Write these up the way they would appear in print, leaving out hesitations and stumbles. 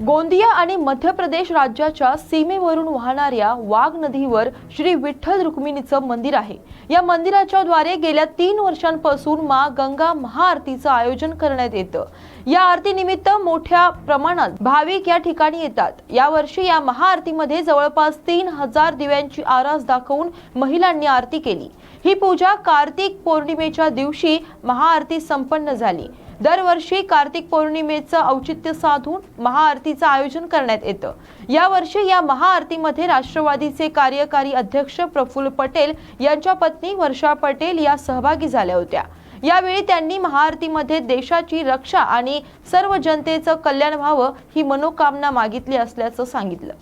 गोंदिया आणि मध्य प्रदेश राज्याच्या सीमेवरून वाहणाऱ्या वाघ नदीवर श्री विठ्ठल रुक्मिणीचं मंदिर आहे। या मंदिराच्या द्वारे गेल्या 3 वर्षांपासून मां गंगा महाआरतीचं आयोजन करण्यात येतं। या आरतीनिमित्त मोठ्या प्रमाणात भाविक या ठिकाणी येतात। या वर्षी या महाआरतीमध्ये जवळपास 3000 दिव्यांची आरास दाखवून महिलांनी आरती केली। ही पूजा कार्तिक पौर्णिमेच्या दिवशी महाआरती संपन्न झाली। दरवर्षी कार्तिक पौर्णिमेचं औचित्य साधून महाआरतीचं आयोजन करण्यात येतं। या वर्षी या महाआरतीमध्ये राष्ट्रवादीचे कार्यकारी अध्यक्ष प्रफुल्ल पटेल यांच्या पत्नी वर्षा पटेल या सहभागी झाल्या होत्या। यावेळी त्यांनी महाआरतीमध्ये देशाची रक्षा आणि सर्व जनतेचं कल्याण व्हावं ही मनोकामना मागितली असल्याचं सांगितलं।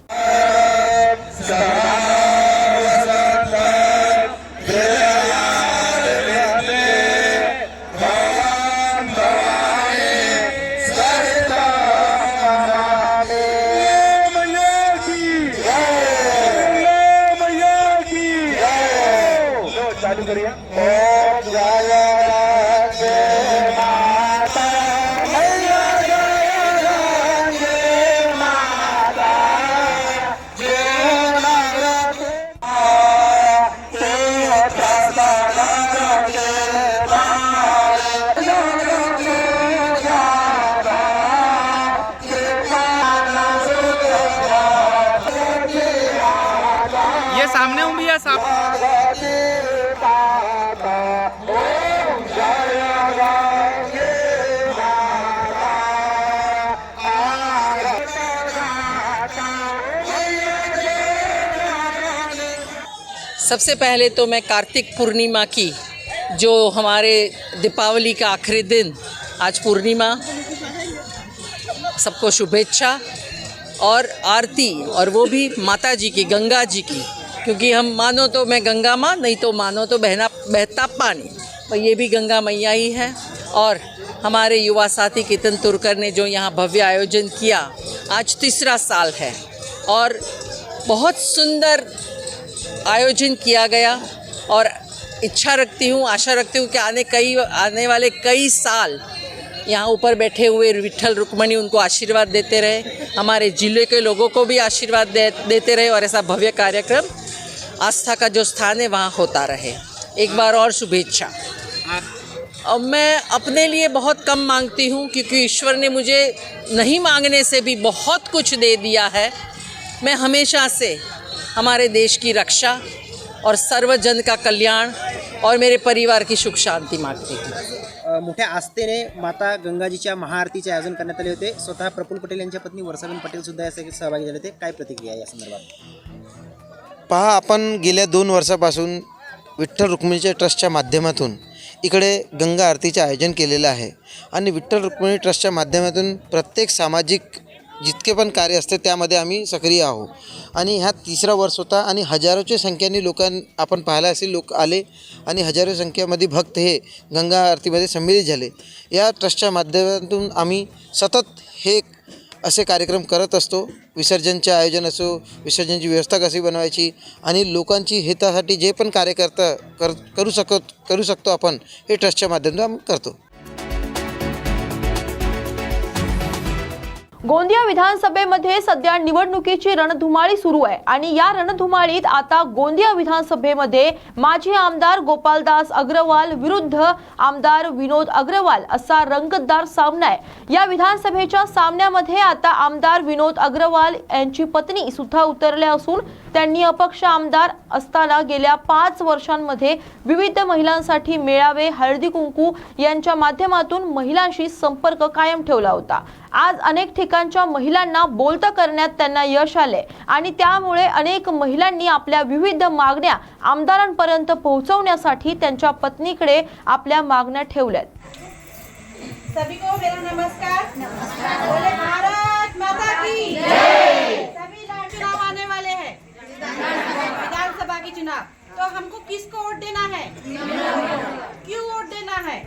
चालू करिए। ये सामने हूँ भैया साहब। सबसे पहले तो मैं कार्तिक पूर्णिमा की, जो हमारे दीपावली का आखिरी दिन, आज पूर्णिमा, सबको शुभेच्छा और आरती, और वो भी माता जी की, गंगा जी की, क्योंकि हम मानो तो मैं गंगा माँ, नहीं तो मानो तो बहता पानी, और ये भी गंगा मैया ही है। और हमारे युवा साथी कितन तुरकर ने जो यहाँ भव्य आयोजन किया, आज 3रा साल है और बहुत सुंदर आयोजन किया गया। और इच्छा रखती हूँ, आशा रखती हूँ कि आने वाले कई साल यहाँ ऊपर बैठे हुए विठ्ठल रुक्मिणी उनको आशीर्वाद देते रहे, हमारे जिले के लोगों को भी आशीर्वाद देते रहे, और ऐसा भव्य कार्यक्रम आस्था का जो स्थान है वहाँ होता रहे। एक बार और शुभेच्छा। अब मैं अपने लिए बहुत कम मांगती हूँ, क्योंकि ईश्वर ने मुझे नहीं मांगने से भी बहुत कुछ दे दिया है। मैं हमेशा से हमारे देश की रक्षा और सर्वजन का कल्याण और मेरे परिवार की सुख शांती मांगती हूँ। मोठ्या आस्थेने माता गंगाजीच्या महाआरतीचे आयोजन करण्यात आले होते। स्वतः प्रफुल्ल पटेल यांच्या पत्नी वर्षाबेन पटेल सुद्धा यासाठी सहभागी झाले होते। काय प्रतिक्रिया या संदर्भात? पहा, आपण गेल्या 2 वर्षापासून विठ्ठल रुक्मिणीच्या ट्रस्टच्या माध्यमातून इकडे गंगा आरतीचे आयोजन केलेलं आहे आणि विठ्ठल रुक्मिणी ट्रस्टच्या माध्यमातून प्रत्येक सामाजिक जितके पण कार्य असते त्यामध्ये आम्ही सक्रिय आहोत। आणि ह्या 3रा वर्ष होता आणि हजारोच्या संख्येने आपण पाहायला असेल लोक आले आणि हजारो संख्येमध्ये भक्त हे गंगा आरतीमध्ये सम्मिलित झाले। या ट्रस्टच्या माध्यमातून आम्ही सतत हे असे कार्यक्रम करत असतो। विसर्जनचे आयोजन असो, विसर्जनची व्यवस्था कशी बनवायची आणि लोकांची हितासाठी जे पण कार्य करू शकतो आपण, हे ट्रस्टच्या माध्यमातून आम्ही करतो। गोंदिया विधानसभेमध्ये सध्या निवडणुकीची रणधुमाळी सुरू आहे आणि या रणधुमाळीत आता गोंदिया विधानसभेमध्ये माजी आमदार गोपालदास अग्रवाल विरुद्ध आमदार विनोद अग्रवाल असा रंगतदार सामना आहे। या विधानसभेच्या सामन्यामध्ये आता आमदार विनोद अग्रवाल यांची पत्नी सुद्धा उतरल्या असून त्यांनी अपक्ष आमदार असताना गेल्या 5 वर्षांमध्ये विविध महिलांसाठी मेळावे, हळदी कुंकू यांच्या माध्यमातून महिलांशी संपर्क कायम ठेवला होता। आज अनेक ठिकाणच्या महिलांना बोलतं करण्यात त्यांना यश आले आणि त्यामुळे अनेक महिलांनी आपल्या विविध मागण्या आमदारांपर्यंत पोहोचवण्यासाठी त्यांच्या पत्नीकडे आपल्या मागण्या ठेवल्यात। सभी को मेरा नमस्कार। बोले भारत माता की जय। सभी चुनाव आने वाले हैं, विधानसभा के चुनाव, तो हमको किसको वोट देना है? क्यों वोट देना है?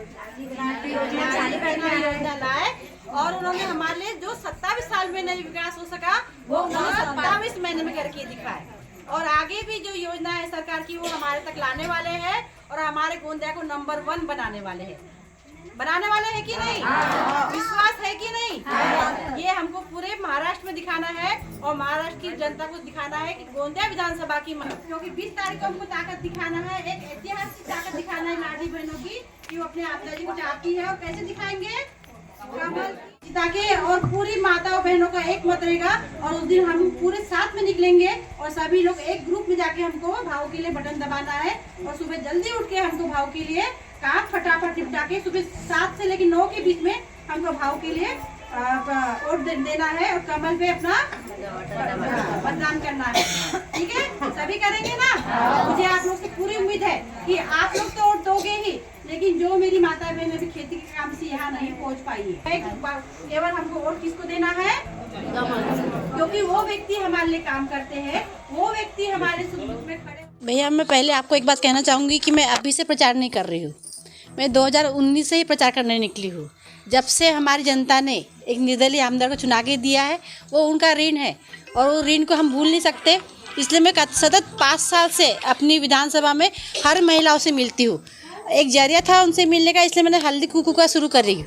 योजना लाए और उन्होंने हमारे लिए जो 27 साल में नहीं विकास हो सका वो 27 महीने में करके दिखाए, और आगे भी जो योजना है सरकार की वो हमारे तक लाने वाले हैं और हमारे गोंदिया को नंबर 1 बनाने वाले हैं। बनाने वाले हैं कि नहीं? विश्वास है कि नहीं? ये हमको पूरे महाराष्ट्र में दिखाना है और महाराष्ट्र की जनता को दिखाना है कि गोंदिया विधानसभा की क्योंकि 20 तारीख को हमको ताकत दिखाना है, एक ऐतिहासिक ताकत दिखाना है लाडली बहनों की कि वो अपने आपदा जी को चाहती है। और कैसे दिखाएंगे? कमल ताकि और पूरी माताओं बहनों का एक मत रहेगा और उस दिन हम पूरे साथ में निकलेंगे और सभी लोग एक ग्रुप में जाके हमको भाव के लिए बटन दबाना है और सुबह जल्दी उठ के हमको भाव के लिए काम फटाफट निपटा के सुबह 7 से लेकर 9 के बीच में हमको भाव के लिए वोट देना है और कमल पे अपना मतदान करना है। ठीक है, सभी करेंगे ना? मुझे आप लोग से पूरी उम्मीद है कि आप लोग तो वोट दोगे ही, लेकिन जो मेरी माता बहन अभी खेती के काम से यहाँ नहीं पहुँच पाई है, केवल हमको वोट किसको देना है? क्योंकि वो व्यक्ति हमारे लिए काम करते हैं, वो व्यक्ति हमारे सुख दुख में खड़े। भैया मैं पहले आपको एक बात कहना चाहूँगी कि मैं अभी से प्रचार नहीं कर रही हूँ, मैं 2019 से ही प्रचार करने निकली हूँ। जब से हमारी जनता ने एक निर्दलीय आमदार को चुना के दिया है, वो उनका ऋण है और वो ऋण को हम भूल नहीं सकते। इसलिए मैं सतत 5 साल से अपनी विधानसभा में हर महिलाओं से मिलती हूँ। एक जरिया था उनसे मिलने का, इसलिए मैंने हल्दी कुकू का शुरू कर रही हूँ,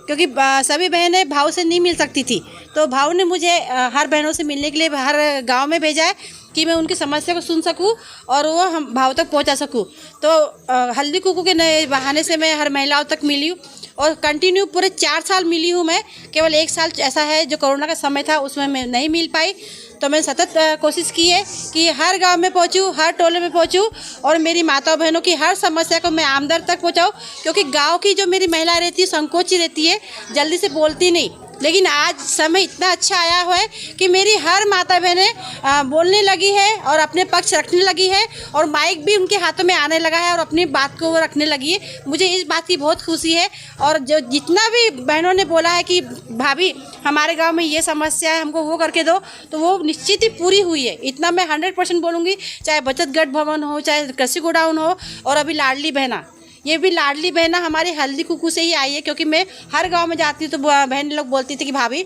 क्योंकि सभी बहनें भाव से नहीं मिल सकती थी, तो भाव ने मुझे हर बहनों से मिलने के लिए हर गांव में भेजा है कि मैं उनकी समस्या को सुन सकूं और वो हम भाव तक पहुंचा सकूं। तो हल्दी कुकू के नए बहाने से मैं हर महिलाओं तक मिली हूँ और कंटिन्यू पूरे 4 साल मिली हूँ मैं। केवल 1 साल ऐसा है जो कोरोना का समय था, उसमें मैं नहीं मिल पाई, तो मैं सतत कोशिश की है कि हर गांव में पहुंचूं, हर टोले में पहुंचूं और मेरी माताओं बहनों की हर समस्या को मैं आमदार तक पहुंचाऊं। क्योंकि गांव की जो मेरी महिला रहती है संकोची रहती है, जल्दी से बोलती नहीं, लेकिन आज समय इतना अच्छा आया हुआ है कि मेरी हर माता बहनें बोलने लगी है और अपने पक्ष रखने लगी है और माइक भी उनके हाथों में आने लगा है और अपनी बात को वो रखने लगी है। मुझे इस बात की बहुत खुशी है और जो जितना भी बहनों ने बोला है कि भाभी हमारे गांव में ये समस्या है, हमको वो करके दो, तो वो निश्चित ही पूरी हुई है। इतना मैं 100% बोलूँगी, चाहे बचत गठ भवन हो, चाहे कृषि गोडाउन हो और अभी लाडली बहना, ये भी लाडली बहना हमारी हल्दी कुकू से ही आई है। क्योंकि मैं हर गांव में जाती हूँ तो बहन लोग बोलती थी कि भाभी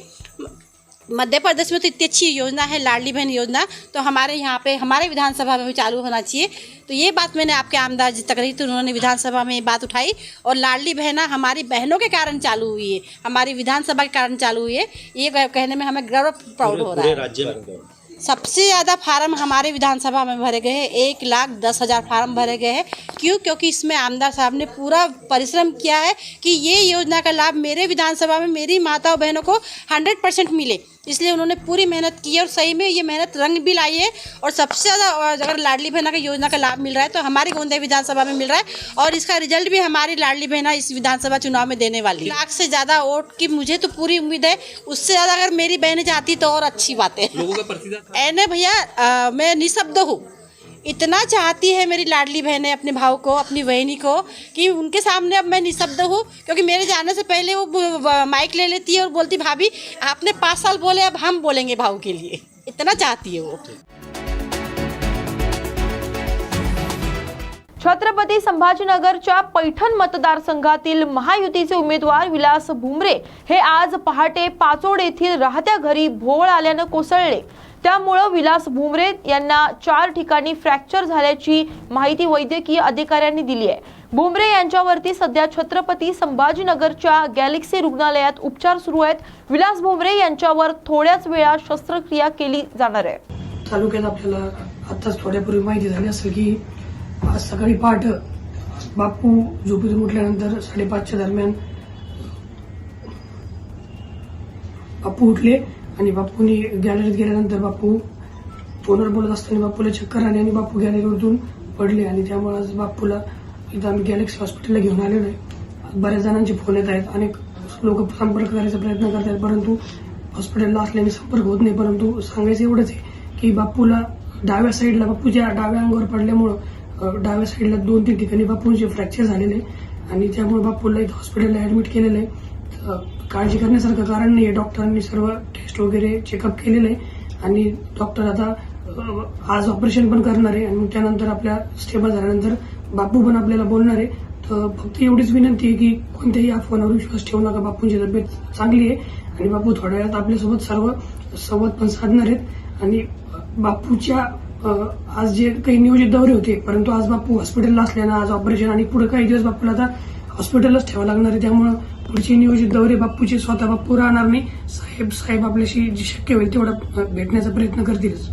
मध्य प्रदेश में तो इतनी अच्छी योजना है लाडली बहन योजना, तो हमारे यहाँ पे हमारे विधानसभा में भी चालू होना चाहिए। तो ये बात मैंने आपके आमदार जी तक रही, तो उन्होंने विधानसभा में ये बात उठाई और लाडली बहना हमारी बहनों के कारण चालू हुई है, हमारी विधानसभा के कारण चालू हुई है। ये कहने में हमें गर्व प्राउड हो रहा है। सबसे ज़्यादा फार्म हमारे विधानसभा में भरे गए हैं, 1,10,000 फार्म भरे गए हैं। क्यों? क्योंकि इसमें आमदार साहब ने पूरा परिश्रम किया है कि ये योजना का लाभ मेरे विधानसभा में मेरी माताओं बहनों को 100% मिले, इसलिए उन्होंने पूरी मेहनत की है और सही में ये मेहनत रंग भी लाई है। और सबसे ज़्यादा अगर लाडली बहना का योजना का लाभ मिल रहा है तो हमारी गोंदिया विधानसभा में मिल रहा है और इसका रिजल्ट भी हमारी लाडली बहना इस विधानसभा चुनाव में देने वाली है। 1 लाख से ज़्यादा वोट की मुझे तो पूरी उम्मीद है, उससे ज़्यादा अगर मेरी बहनें चाहती तो और अच्छी बात है। एने भैया मैं निशब्द हूँ, इतना चाहती है मेरी लाडली बहनें अपने भाव को, अपनी बहनी को, कि उनके सामने अब मैं निशब्द हूँ। क्योंकि मेरे जाने से पहले वो माइक ले लेती है और बोलती भाभी आपने 5 साल बोले, अब हम बोलेंगे भाव के लिए, इतना चाहती है वो। छत्रपती संभाजीनगरच्या पैठण मतदारसंघातील महायुतीचे उमेदवार विलास भुमरे हे आज पहाटे पाचोड येथील राहत्या घरी भोवळ आल्यानं कोसळले। त्यामुळे विलास भुमरे यांना 4 ठिकाणी फ्रॅक्चर झाल्याची माहिती वैद्यकीय अधिकाऱ्यांनी दिली आहे। भुमरे यांच्यावरती सध्या छत्रपती संभाजीनगरच्या गॅलेक्सी रुग्णालयात उपचार सुरू आहेत। विलास भुमरे यांच्यावर थोड्याच वेळात शस्त्रक्रिया केली जाणार आहे। तालुक्यात आपल्याला आताच थोड्यापूर्वी माहिती झाली असेल की आज सकाळी पहाटे बापू झोपेतून उठल्यानंतर 5:30च्या दरम्यान बापू उठले आणि बापूंनी गॅलरीत गेल्यानंतर बापू फोनवर बोलत असताना बापूला चक्कर आली आणि बापू गॅलरीवरून पडले आणि त्यामुळे आज बापूला इथं आम्ही गॅलेक्सी हॉस्पिटलला घेऊन आलेलो आहे। बऱ्याच जणांचे फोन येत आहेत, अनेक लोक संपर्क करायचा प्रयत्न करत आहेत, परंतु हॉस्पिटलला असल्याने संपर्क होत नाही। परंतु सांगायचं एवढंच आहे की बापूला डाव्या साईडला, बापूच्या डाव्या अंगावर पडल्यामुळं डाव्या साईडला 2-3 ठिकाणी बापूंचे फ्रॅक्चर झालेले आणि त्यामुळे बापूला इथं हॉस्पिटलला ऍडमिट केलेलं आहे। काळजी करण्यासारखं कारण नाही आहे, डॉक्टरांनी सर्व टेस्ट वगैरे चेकअप केलेलं आहे आणि डॉक्टर आता आज ऑपरेशन पण करणार आहे आणि त्यानंतर आपल्या स्टेबल झाल्यानंतर बापू पण आपल्याला बोलणार आहे। तर फक्त एवढीच विनंती आहे की कोणत्याही अफवांवर विश्वास ठेवू नका, बापूंची तब्येत चांगली आहे आणि बापू थोड्या वेळात आपल्यासोबत सर्व संवाद पण साधणार आहेत। आणि बापूच्या आज जे काही नियोजित दौरे होते, परंतु आज बापू हॉस्पिटलला असल्यानं आज ऑपरेशन आणि पुढे काही दिवस बापूला आता हॉस्पिटलच ठेवावं लागणार आहे. त्यामुळं पुढचे नियोजित दौरे बाप्पूचे स्वतः बाप्पू राहणार नाही. साहेब आपल्याशी जे शक्य होईल तेवढा भेटण्याचा प्रयत्न करतीलच.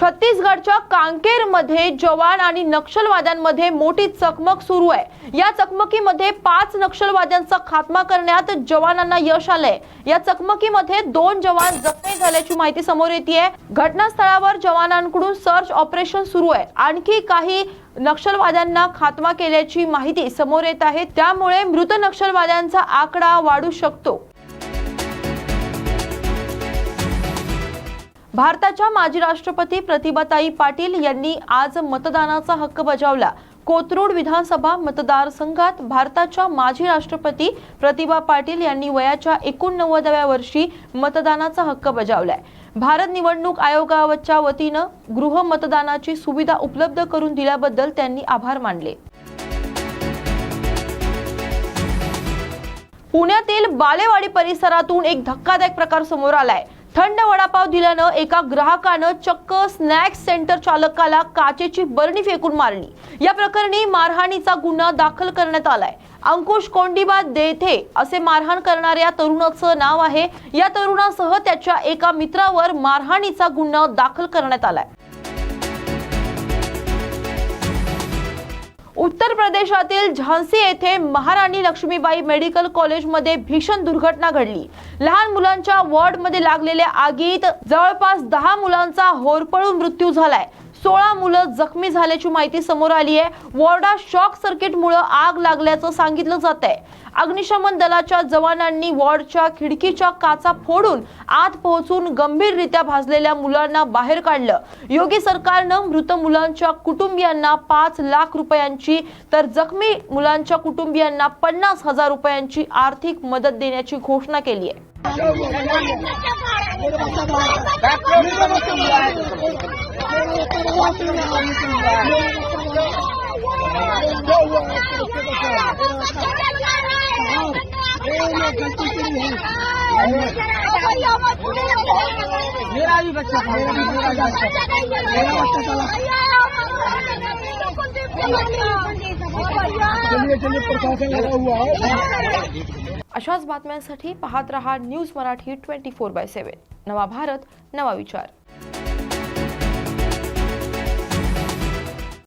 छत्तीसगडच्या कांकेरमध्ये जवान आणि नक्षलवाद्यांमध्ये मोठी चकमक सुरू आहे. या चकमकीमध्ये 5 नक्षलवाद्यांचा खात्मा करण्यात जवानांना यश आलंय. या चकमकीमध्ये 2 जवान जखमी झाल्याची माहिती समोर येतेय. घटनास्थळावर जवानांकडून सर्च ऑपरेशन सुरू आहे. आणखी काही नक्षलवाद्यांना खात्मा केल्याची माहिती समोर येत आहे. त्यामुळे मृत नक्षलवाद्यांचा आकडा वाढू शकतो. भारताच्या माजी राष्ट्रपती प्रतिभाताई पाटील यांनी आज मतदानाचा हक्क बजावला. कोथरूड विधानसभा मतदारसंघात भारताच्या माजी राष्ट्रपती प्रतिभा पाटील यांनी वयाच्या 89व्या वर्षी मतदानाचा हक्क बजावलाय. भारत निवडणूक आयोगाच्या वतीनं गृह मतदानाची सुविधा उपलब्ध करून दिल्याबद्दल त्यांनी आभार मानले. पुण्यातील बालेवाडी परिसरातून एक धक्कादायक प्रकार समोर आलाय. थंड वडापाव दिल्यानं एका ग्राहकानं चक्क स्नॅक्स सेंटर चालकाला काचेची बरणी फेकून मारली. या प्रकरणी मारहाणीचा गुन्हा दाखल करण्यात आलाय. अंकुश कोंडिबा देथे असे मारहाण करणाऱ्या तरुणाचं नाव आहे. या तरुणासह त्याच्या एका मित्रावर मारहाणीचा गुन्हा दाखल करण्यात आलाय. उत्तर प्रदेशातील झांसी येथे महाराणी लक्ष्मीबाई मेडिकल कॉलेजमध्ये भीषण दुर्घटना घडली. लहान मुलांच्या वॉर्डमध्ये लागलेल्या आगीत जवळपास 10 मुलांचा होरपळून मृत्यू झालाय. 16 मुलं जखमी झाल्याची माहिती समोर आली आहे. वॉर्डात शॉक सर्किटमुळे आग लागल्याचं सांगितलं जात आहे. अग्निशमन दलाच्या जवानांनी वॉर्डच्या खिडकीच्या काचा फोडून आत पोहोचून गंभीररित्या भाजलेल्या मुलांना बाहेर काढलं. योगी सरकारनं मृत मुलांच्या कुटुंबियांना 5 लाख रुपयांची तर जखमी मुलांच्या कुटुंबियांना 50,000 रुपयांची आर्थिक मदत देण्याची घोषणा केली आहे. अशाच बातम्यांसाठी पाहत रहा न्यूज मराठी 24/7. नवा भारत, नवा विचार.